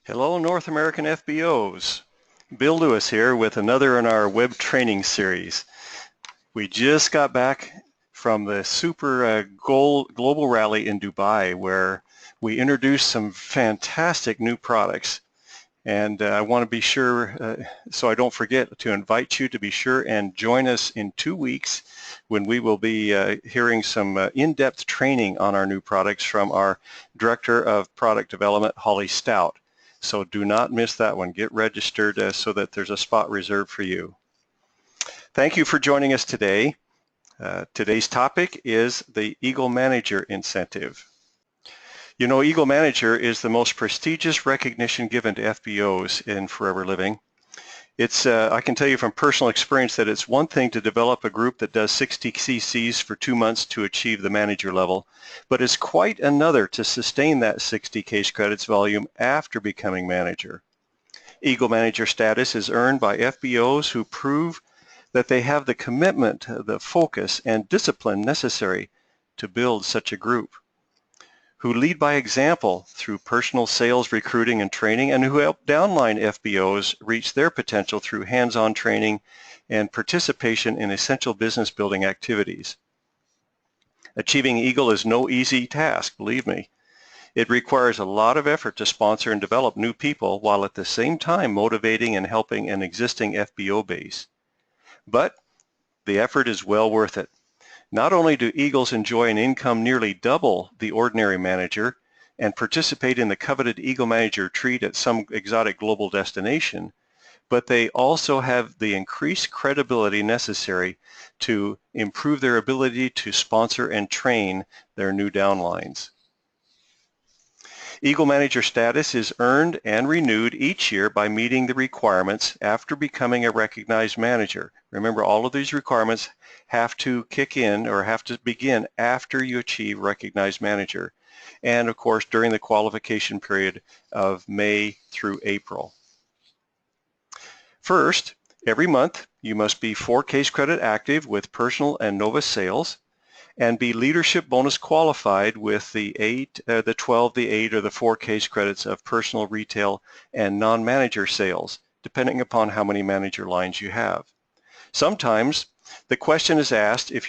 Hello, North American FBOs. Bill Lewis here with another in our web training series. We just got back from the super global rally in Dubai where we introduced some fantastic new products. And I want to be sure, so I don't forget, to invite you to be sure and join us in 2 weeks when we will be hearing some in-depth training on our new products from our Director of Product Development, Holly Stout. So do not miss that one. Get registered so that there's a spot reserved for you. Thank you for joining us today. Today's topic is the eaglemanager incentive. You know, eaglemanager is the most prestigious recognition given to FBOs in Forever Living. It's, I can tell you from personal experience that it's one thing to develop a group that does 60 CCs for 2 months to achieve the manager level, but it's quite another to sustain that 60 case credits volume after becoming manager. eaglemanager status is earned by FBOs who prove that they have the commitment, the focus, and discipline necessary to build such a group, who lead by example through personal sales, recruiting, and training, and who help downline FBOs reach their potential through hands-on training and participation in essential business building activities. Achieving Eagle is no easy task, believe me. It requires a lot of effort to sponsor and develop new people while at the same time motivating and helping an existing FBO base. But the effort is well worth it. Not only do Eagles enjoy an income nearly double the ordinary manager and participate in the coveted eaglemanager treat at some exotic global destination, but they also have the increased credibility necessary to improve their ability to sponsor and train their new downlines. eaglemanager status is earned and renewed each year by meeting the requirements after becoming a recognized manager. Remember, all of these requirements have to kick in or have to begin after you achieve recognized manager, and of course during the qualification period of May through April. First, every month you must be 4 case credit active with personal and Novus sales, and be leadership bonus qualified with the 8, the 12, the 8, or the 4 case credits of personal, retail, and non-manager sales, depending upon how many manager lines you have. Sometimes the question is asked if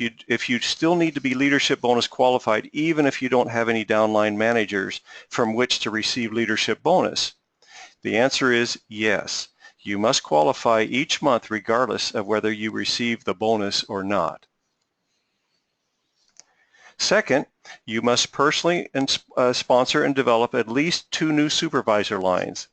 you still need to be leadership bonus qualified even if you don't have any downline managers from which to receive leadership bonus. The answer is yes. You must qualify each month regardless of whether you receive the bonus or not. Second, you must personally sponsor and develop at least 2 new supervisor lines.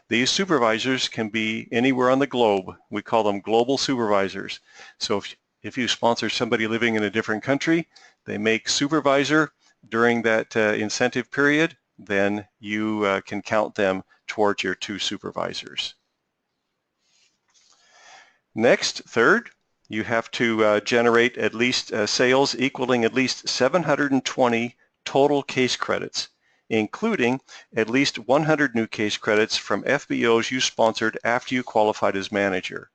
These supervisors can be anywhere on the globe. We call them global supervisors. So if you sponsor somebody living in a different country, they make supervisor during that incentive period, then you can count them towards your 2 supervisors. Next, third, you have to generate at least sales equaling at least 720 total case credits, including at least 100 new case credits from FBOs you sponsored after you qualified as manager.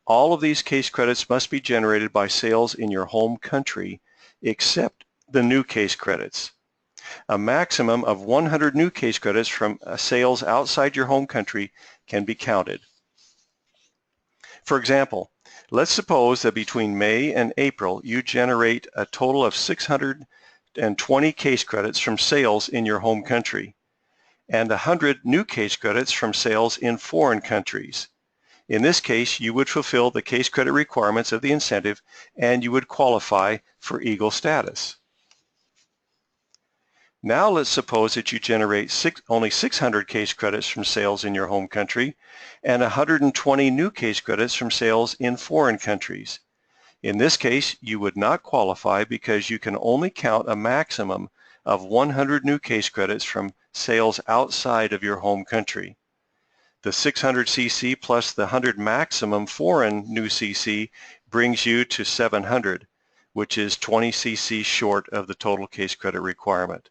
All of these case credits must be generated by sales in your home country, except the new case credits. A maximum of 100 new case credits from sales outside your home country can be counted. For example, let's suppose that between May and April you generate a total of 620 case credits from sales in your home country and 100 new case credits from sales in foreign countries. In this case, you would fulfill the case credit requirements of the incentive and you would qualify for Eagle status. Now let's suppose that you generate only 600 case credits from sales in your home country and 120 new case credits from sales in foreign countries. In this case, you would not qualify because you can only count a maximum of 100 new case credits from sales outside of your home country. The 600 CC plus the 100 maximum foreign new CC brings you to 700, which is 20 CC short of the total case credit requirement.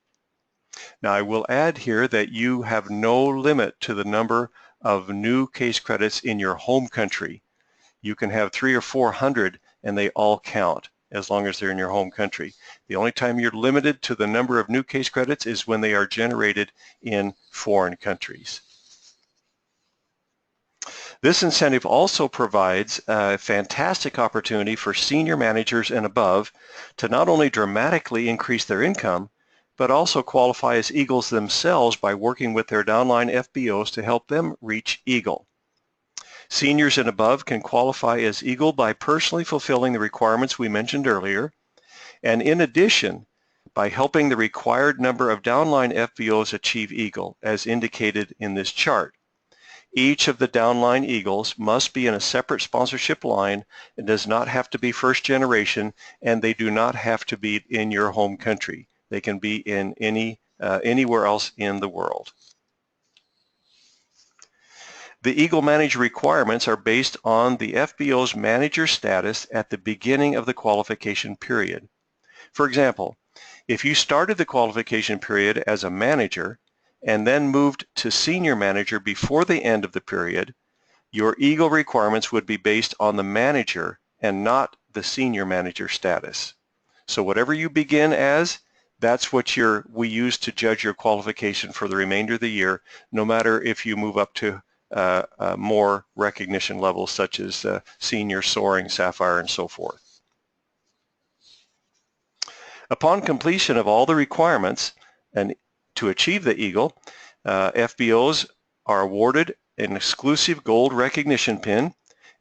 Now I will add here that you have no limit to the number of new case credits in your home country. You can have 300 or 400 and they all count as long as they're in your home country. The only time you're limited to the number of new case credits is when they are generated in foreign countries. This incentive also provides a fantastic opportunity for senior managers and above to not only dramatically increase their income, but also qualify as Eagles themselves by working with their downline FBOs to help them reach Eagle. Seniors and above can qualify as Eagle by personally fulfilling the requirements we mentioned earlier, and in addition, by helping the required number of downline FBOs achieve Eagle, as indicated in this chart. Each of the downline Eagles must be in a separate sponsorship line and does not have to be first generation, and they do not have to be in your home country. They can be in anywhere else in the world. The Eagle Manager requirements are based on the FBO's manager status at the beginning of the qualification period. For example, if you started the qualification period as a manager and then moved to senior manager before the end of the period, your Eagle requirements would be based on the manager and not the senior manager status. So whatever you begin as, that's what we use to judge your qualification for the remainder of the year, no matter if you move up to more recognition levels such as senior, soaring, sapphire, and so forth. Upon completion of all the requirements and to achieve the Eagle, FBOs are awarded an exclusive gold recognition pin,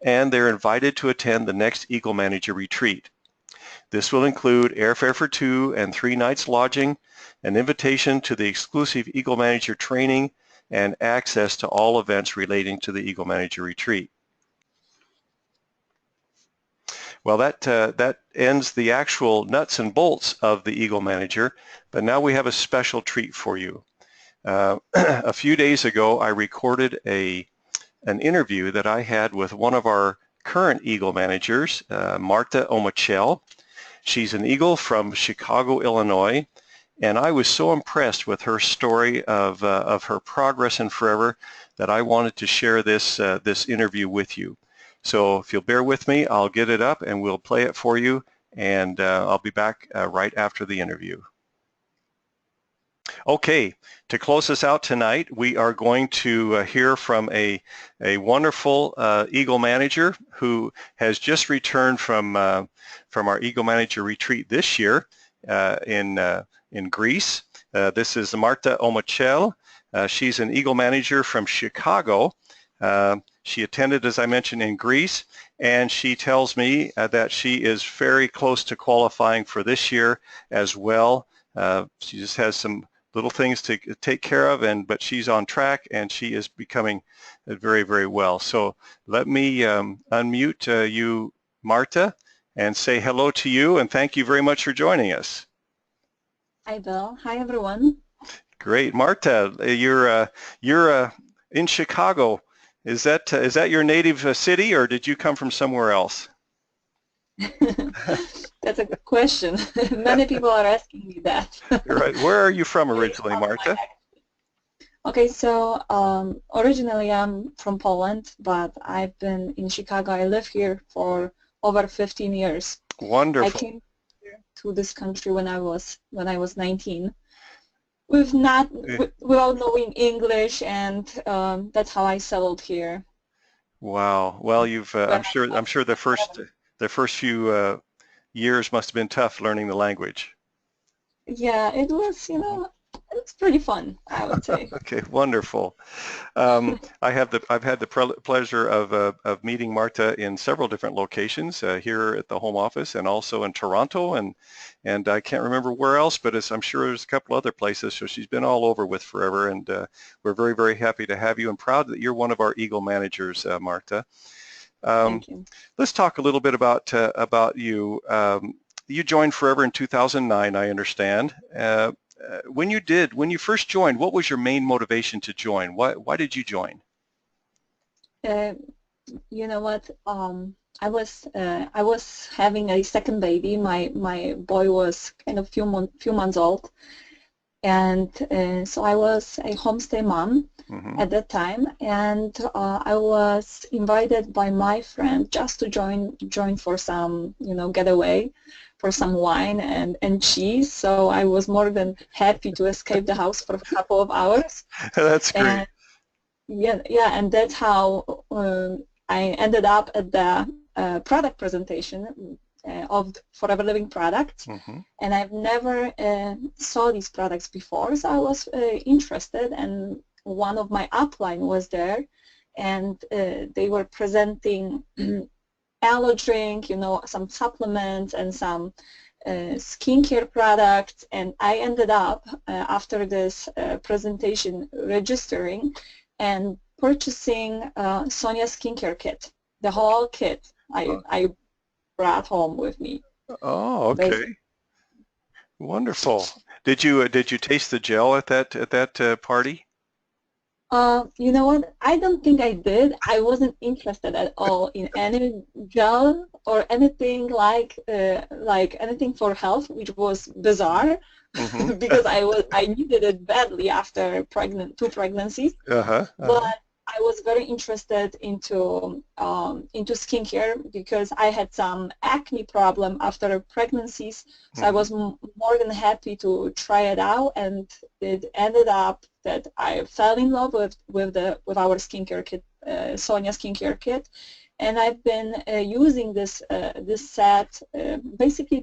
and they're invited to attend the next Eagle Manager retreat. This will include airfare for 2 and 3 nights lodging, an invitation to the exclusive Eagle Manager training, and access to all events relating to the Eagle Manager retreat. Well, that ends the actual nuts and bolts of the Eagle Manager, but now we have a special treat for you. A few days ago, I recorded an interview that I had with one of our current Eagle Managers, Marta Omachel. She's an Eagle from Chicago, Illinois, and I was so impressed with her story of her progress in Forever that I wanted to share this interview with you. So if you'll bear with me, I'll get it up and we'll play it for you, and I'll be back right after the interview. Okay, to close us out tonight, we are going to hear from a wonderful Eagle Manager who has just returned from our Eagle Manager retreat this year in Greece. This is Marta Omachel. She's an Eagle Manager from Chicago. She attended, as I mentioned, in Greece, and she tells me that she is very close to qualifying for this year as well. She just has some little things to take care of, but she's on track, and she is becoming very, very well. So let me unmute you, Marta, and say hello to you, and thank you very much for joining us. Hi, Bill. Hi, everyone. Great, Marta. You're in Chicago. Is that your native city, or did you come from somewhere else? That's a good question. Many people are asking me that. Right. Where are you from originally, Marta? Okay, so originally I'm from Poland, but I've been in Chicago. I live here for over 15 years. Wonderful. I came here to this country when I was 19. Without knowing English, and that's how I settled here. Wow. Well, you've I'm sure the first few years must have been tough learning the language. Yeah, it was, it's pretty fun, I would say. Okay, wonderful. I've had the pleasure of meeting Marta in several different locations here at the home office, and also in Toronto, and I can't remember where else, but I'm sure there's a couple other places. So she's been all over with Forever, and we're very, very happy to have you, and proud that you're one of our Eagle Managers, Marta. Thank you. Let's talk a little bit about you. You joined Forever in 2009, I understand. When you first joined, what was your main motivation to join? Why did you join? You know what? I was having a second baby. My boy was kind of few months old, and so I was a homestay mom at that time, and I was invited by my friend just to join for some getaway, for some wine and cheese. So I was more than happy to escape the house for a couple of hours. That's great. yeah, and that's how I ended up at the product presentation of Forever Living products, Mm-hmm. and I've never saw these products before, so I was interested, and one of my upline was there, and they were presenting aloe drink, some supplements and some skincare products, and I ended up after this presentation registering and purchasing Sonia skincare kit, the whole kit I brought home with me. Oh, okay. Basically. Wonderful. Did you taste the gel at that party? You know what? I don't think I did. I wasn't interested at all in any gel or anything like anything for health, which was bizarre Mm-hmm. because I needed it badly after two pregnancies. Uh-huh. But Uh-huh. I was very interested into skincare because I had some acne problem after pregnancies, so I Mm-hmm. was more than happy to try it out, and it ended up that I fell in love with our skincare kit, Sonia skincare kit, and I've been using this set basically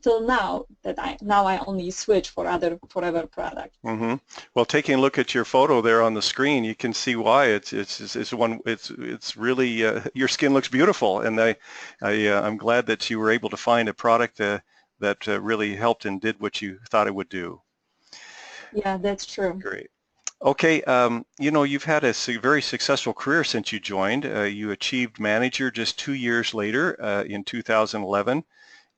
till now. That I only switch for other forever products. Mm-hmm. Well, taking a look at your photo there on the screen, you can see why it's really your skin looks beautiful, and I'm glad that you were able to find a product that really helped and did what you thought it would do. Yeah, that's true. Great. Okay, you've had a very successful career since you joined. You achieved manager just 2 years later in 2011,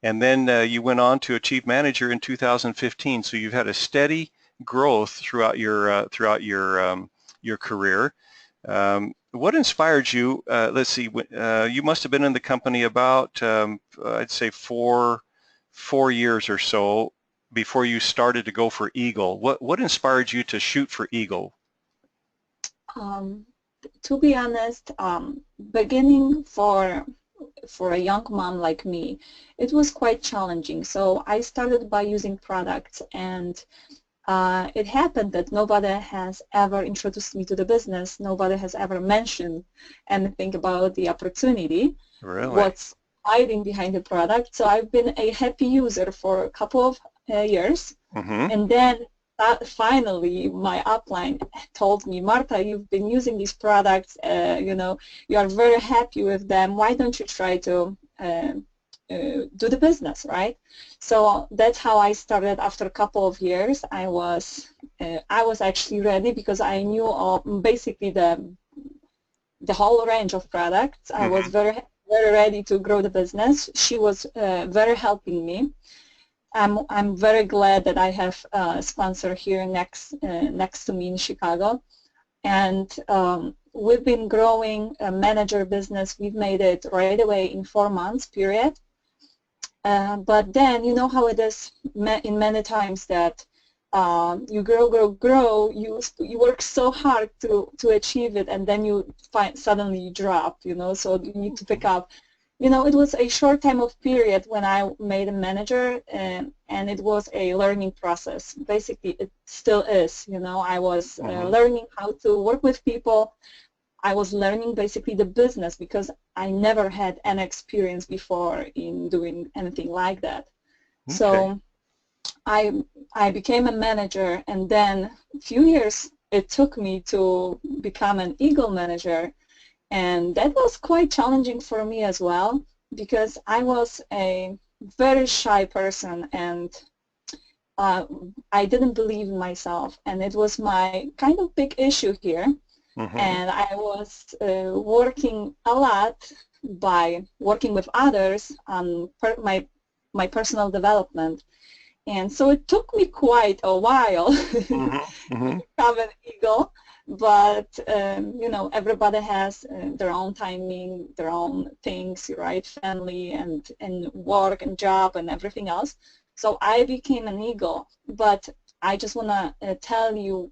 and then you went on to achieve manager in 2015. So you've had a steady growth throughout your career. What inspired you? Let's see. You must have been in the company about I'd say four years or so before you started to go for Eagle. What inspired you to shoot for Eagle? Um, to be honest, beginning for a young mom like me, it was quite challenging. So I started by using products, and it happened that nobody has ever introduced me to the business. Nobody has ever mentioned anything about the opportunity, Really? what's hiding behind the product. So I've been a happy user for a couple of years. Mm-hmm. And then finally my upline told me, Marta, you've been using these products, you are very happy with them. Why don't you try to do the business, right? So that's how I started. After a couple of years, I was actually ready because I knew basically the whole range of products. I was Mm-hmm. very ready to grow the business. She was very helping me. I'm very glad that I have a sponsor here next to me in Chicago, and we've been growing a manager business. We've made it right away in 4 months period. But then you know how it is in many times that you grow. You work so hard to achieve it, and then you suddenly you drop. So you need to pick up. It was a short time of period when I made a manager, and it was a learning process. Basically, it still is. I was Mm-hmm. learning how to work with people. I was learning basically the business because I never had any experience before in doing anything like that. Okay. So I became a manager, and then a few years it took me to become an Eagle manager, and that was quite challenging for me as well because I was a very shy person, and uh, I didn't believe in myself, and it was my kind of big issue here. Mm-hmm. And I was working a lot by working with others on my personal development. And so it took me quite a while Mm-hmm. to Mm-hmm. become an eagle, but everybody has their own timing, their own things, right? Family and work and job and everything else. So I became an eagle, but I just want to tell you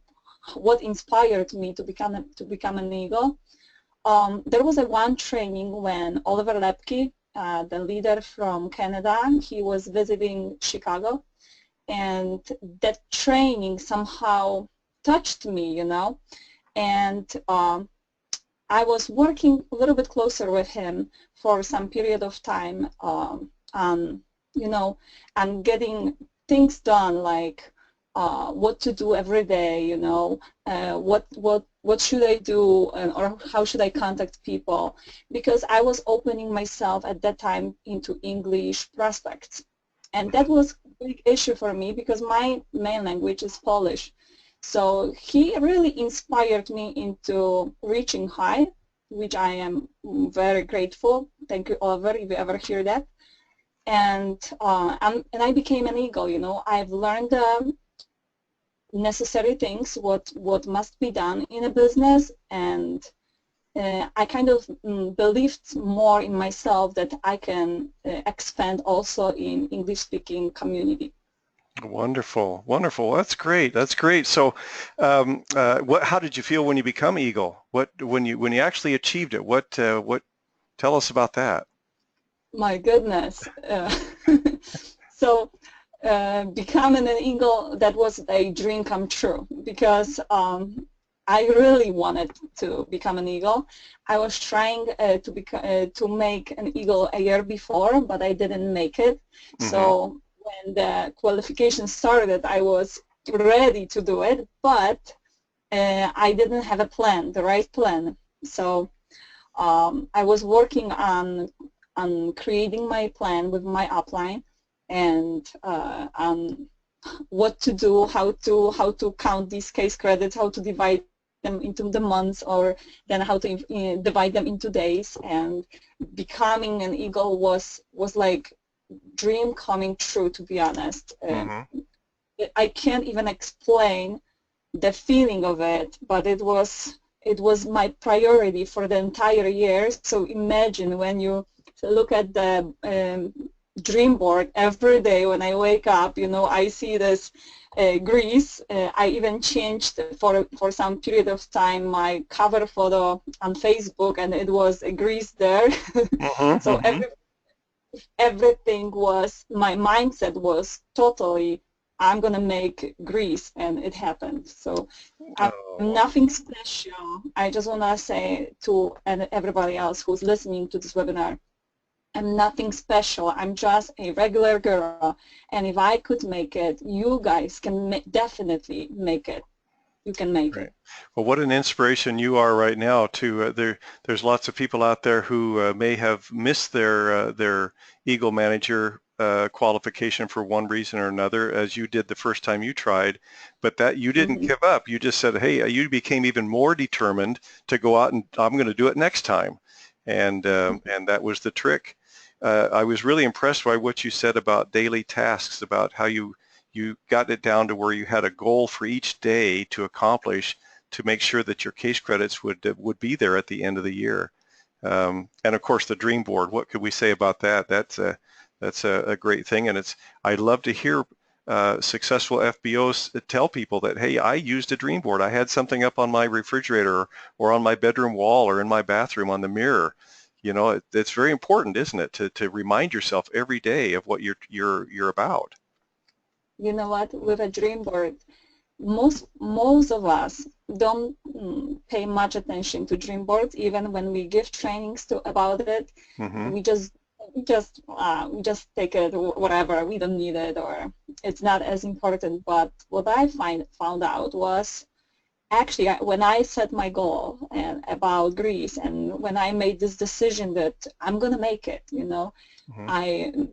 what inspired me to become an eagle. There was a one training when Oliver Lepke, the leader from Canada, he was visiting Chicago, and that training somehow touched me, and I was working a little bit closer with him for some period of time on, you know, and getting things done, like what to do every day, you know, what should I do, or how should I contact people, because I was opening myself at that time into English prospects. And that was a big issue for me because my main language is Polish. So he really inspired me into reaching high, which I am very grateful. Thank you, Oliver, if you ever hear that. And I became an eagle. You know, I've learned necessary things, what must be done in a business, and I kind of believed more in myself that I can expand also in English-speaking community. Wonderful, wonderful. That's great. That's great. So, how did you feel when you become Eagle? When you actually achieved it? What? Tell us about that. My goodness. So, becoming an Eagle, that was a dream come true, because I really wanted to become an Eagle. I was trying to make an Eagle a year before, but I didn't make it. Mm-hmm. So when the qualification started, I was ready to do it, but I didn't have a plan, the right plan. So I was working on creating my plan with my upline, and on what to do, how to count these case credits, how to divide them into the months, or then how to divide them into days. And becoming an Eagle was like dream coming true, to be honest. Mm-hmm. I can't even explain the feeling of it, but it was my priority for the entire year. So imagine when you look at the dream board every day when I wake up, you know, I see this Greece. I even changed for some period of time my cover photo on Facebook, and it was a Greece there. Mm-hmm. So Mm-hmm. everything was, my mindset was totally, I'm going to make Greece, and it happened. So I'm nothing special. I just want to say to everybody else who's listening to this webinar, I'm nothing special. I'm just a regular girl. And if I could make it, you guys can definitely make it. You can make Right. it. Well, what an inspiration you are right now too. There's lots of people out there who may have missed their Eagle Manager qualification for one reason or another, as you did the first time you tried, but that you didn't give up. You just said, hey, you became even more determined to go out and I'm going to do it next time, and that was the trick. I was really impressed by what you said about daily tasks, about how you got it down to where you had a goal for each day to accomplish to make sure that your case credits would be there at the end of the year. And of course, the dream board. What could we say about that? That's a great thing, and I'd love to hear successful FBOs tell people that, hey, I used a dream board. I had something up on my refrigerator or on my bedroom wall or in my bathroom on the mirror. You know, it's very important, isn't it, to remind yourself every day of what you're about. You know what? With a dream board, most of us don't pay much attention to dream boards. Even when we give trainings about it, Mm-hmm. we just take it, whatever. We don't need it, or it's not as important. But what I found out was, actually, when I set my goal about Greece, and when I made this decision that I'm gonna make it, you know, Mm-hmm.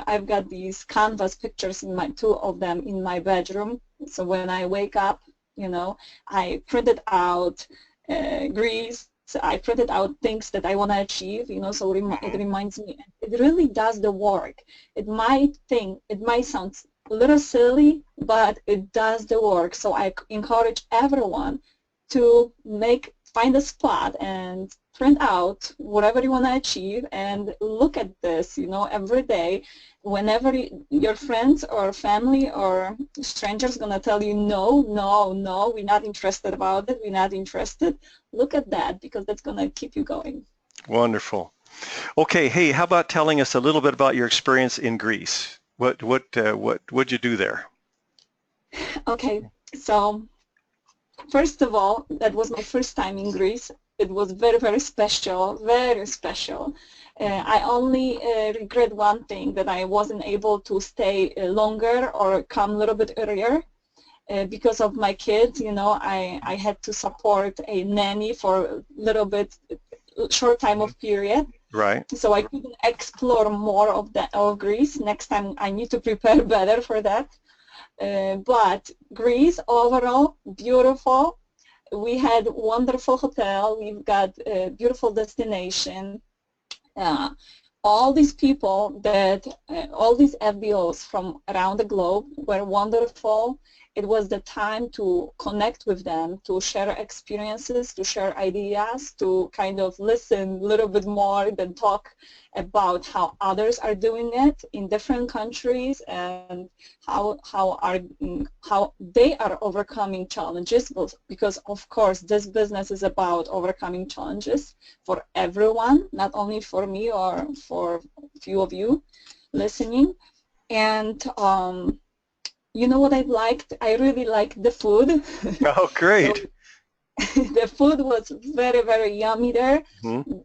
I've got these canvas pictures two of them in my bedroom. So when I wake up, you know, I printed out Greece. I printed out things that I want to achieve, you know, so it reminds me. It really does the work. It might sound a little silly, but it does the work. So I encourage everyone to find a spot and print out whatever you want to achieve and look at this, you know, every day. Whenever your friends or family or strangers going to tell you, no, we're not interested about it, we're not interested, look at that, because that's going to keep you going. Wonderful. Okay, hey, how about telling us a little bit about your experience in Greece? What'd you do there? Okay, so First of all, that was my first time in Greece. It was very, very special, very special. I only regret one thing, that I wasn't able to stay longer or come a little bit earlier. Because of my kids, you know, I had to support a nanny for a little bit, short time of period. Right. So I couldn't explore more of Greece. Next time I need to prepare better for that. But Greece overall, beautiful. We had wonderful hotel. We've got a beautiful destination. Uh, all these people all these FBOs from around the globe were wonderful. It was the time to connect with them, to share experiences, to share ideas, to kind of listen a little bit more than talk about how others are doing it in different countries and how they are overcoming challenges, because of course this business is about overcoming challenges for everyone, not only for me or for a few of you listening. And you know what I liked? I really liked the food. Oh, great. So the food was very, very yummy there. Mm-hmm.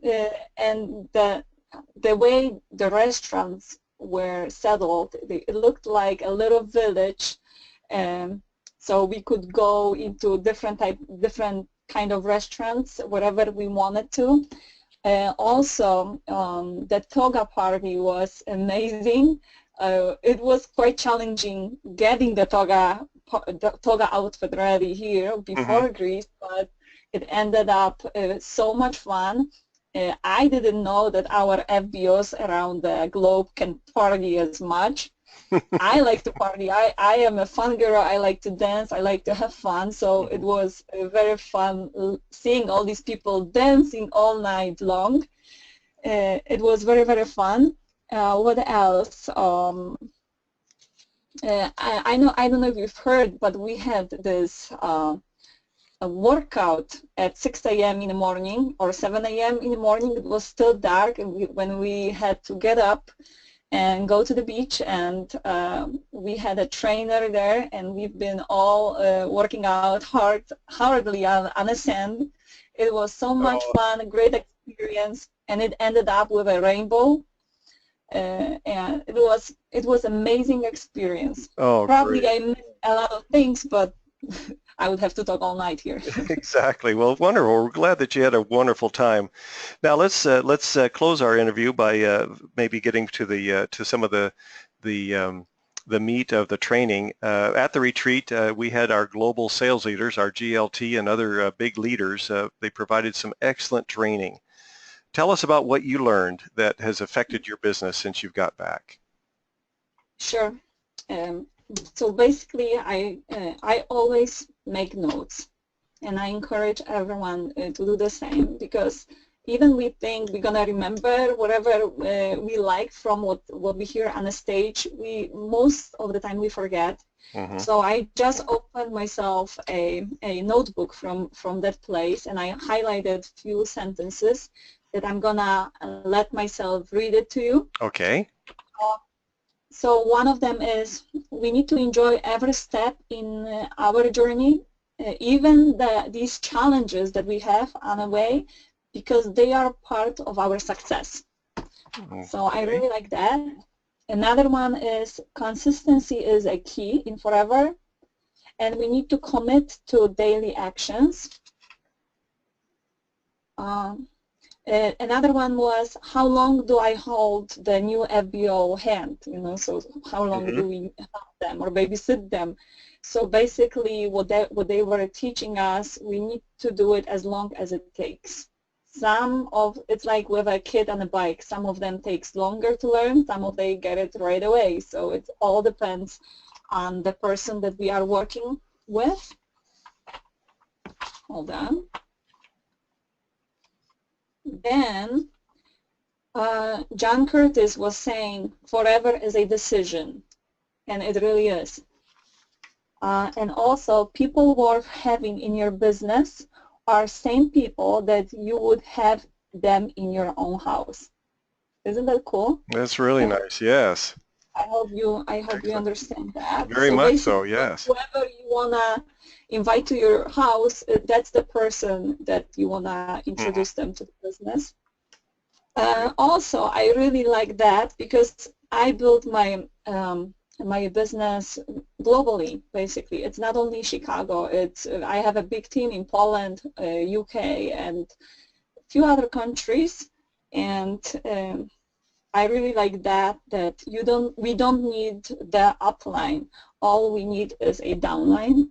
And the way the restaurants were settled, it looked like a little village. So we could go into different kind of restaurants wherever we wanted to. Also, the toga party was amazing. It was quite challenging getting the toga outfit ready here before Mm-hmm. Greece, but it ended up so much fun. I didn't know that our FBOs around the globe can party as much. I like to party. I am a fun girl. I like to dance. I like to have fun. So it was very fun seeing all these people dancing all night long. It was very, very fun. What else? I don't know if you've heard, but we had this a workout at 6 a.m. in the morning or 7 a.m. in the morning. It was still dark when we had to get up and go to the beach, and we had a trainer there, and we've been all working out hardly on the sand. It was so much Oh, fun, a great experience, and it ended up with a rainbow. And it was amazing experience. oh, Probably great. I missed a lot of things, but I would have to talk all night here. Exactly. Well, wonderful. We're glad that you had a wonderful time. Now let's close our interview by maybe getting to to some of the the meat of the training. At the retreat, we had our global sales leaders, our GLT, and other big leaders. They provided some excellent training. Tell us about what you learned that has affected your business since you've got back. Sure. Um, so basically, I always make notes, and I encourage everyone to do the same, because even we think we're gonna remember whatever we like from what we hear on the stage, we most of the time we forget. Mm-hmm. So I just opened myself a notebook from that place, and I highlighted few sentences that I'm gonna let myself read it to you. Okay. So one of them is, we need to enjoy every step in our journey, even these challenges that we have on the way, because they are part of our success. So I really like that. Another one is, consistency is a key in forever, and we need to commit to daily actions. Another one was, how long do I hold the new FBO hand? You know, so how long do we help them or babysit them? So basically, what they were teaching us, we need to do it as long as it takes. It's like with a kid on a bike. Some of them takes longer to learn. Some of they get it right away. So it all depends on the person that we are working with. Hold on. Then John Curtis was saying, forever is a decision, and it really is. And also, people worth having in your business are same people that you would have them in your own house. Isn't that cool? That's really nice. Yes. I hope you Excellent. understand that. Very So much so. basically, Yes. whoever you wanna, invite to your house, that's the person that you want to introduce them to the business. Also, I really like that because I built my my business globally. Basically, it's not only Chicago. It's I have a big team in Poland, UK, and a few other countries, and I really like that. That we don't need the upline. All we need is a downline.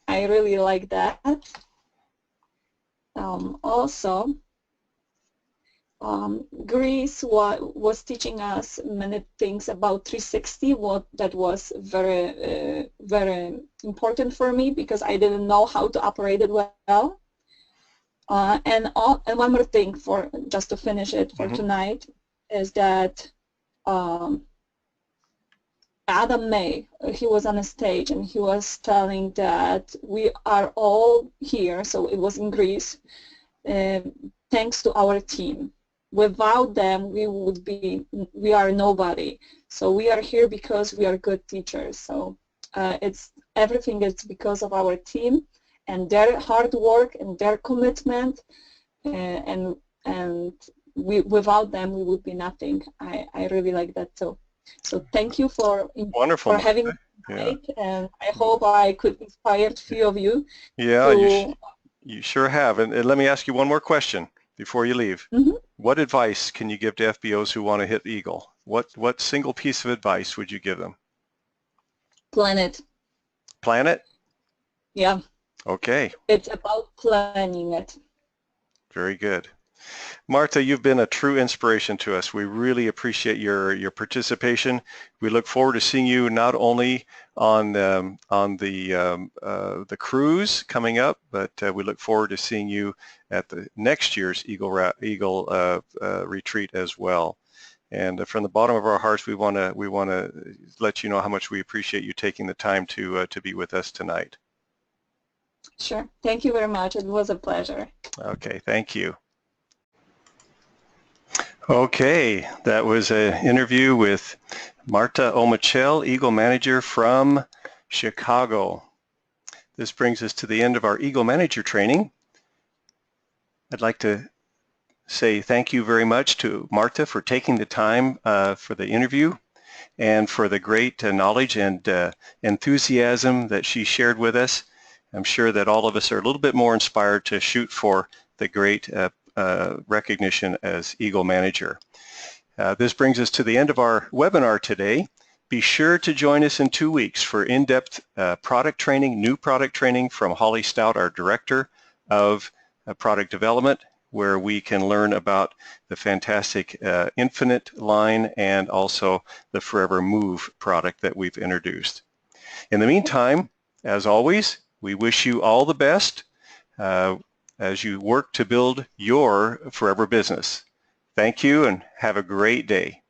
I really like that. Also. Greece was teaching us many things about 360. That was very very important for me because I didn't know how to operate it well. And one more thing for just to finish it for tonight is that Adam May, he was on a stage and he was telling that we are all here. So it was in Greece, thanks to our team. Without them, we are nobody. So we are here because we are good teachers. So everything is because of our team and their hard work and their commitment, and without them we would be nothing. I really like that too. So thank you for having me tonight, and I hope I could inspire a few of you. Yeah, you sure have. And let me ask you one more question before you leave. What advice can you give to FBOs who want to hit Eagle? What single piece of advice would you give them? Plan it. Plan it? Yeah. Okay. It's about planning it. Very good. Marta, you've been a true inspiration to us. We really appreciate your participation. We look forward to seeing you not only on the cruise coming up, but we look forward to seeing you at the next year's Eagle retreat as well. And from the bottom of our hearts, we want to let you know how much we appreciate you taking the time to be with us tonight. Sure. Thank you very much. It was a pleasure. Okay. Thank you. Okay, that was an interview with Marta Omachel, Eagle Manager from Chicago. This brings us to the end of our Eagle Manager training. I'd like to say thank you very much to Marta for taking the time for the interview and for the great knowledge and enthusiasm that she shared with us. I'm sure that all of us are a little bit more inspired to shoot for the great recognition as Eagle Manager. This brings us to the end of our webinar today. Be sure to join us in 2 weeks for in-depth product training, new product training from Holly Stout, our Director of Product Development, where we can learn about the fantastic Infinite line and also the Forever Move product that we've introduced. In the meantime, as always, we wish you all the best as you work to build your forever business. Thank you and have a great day.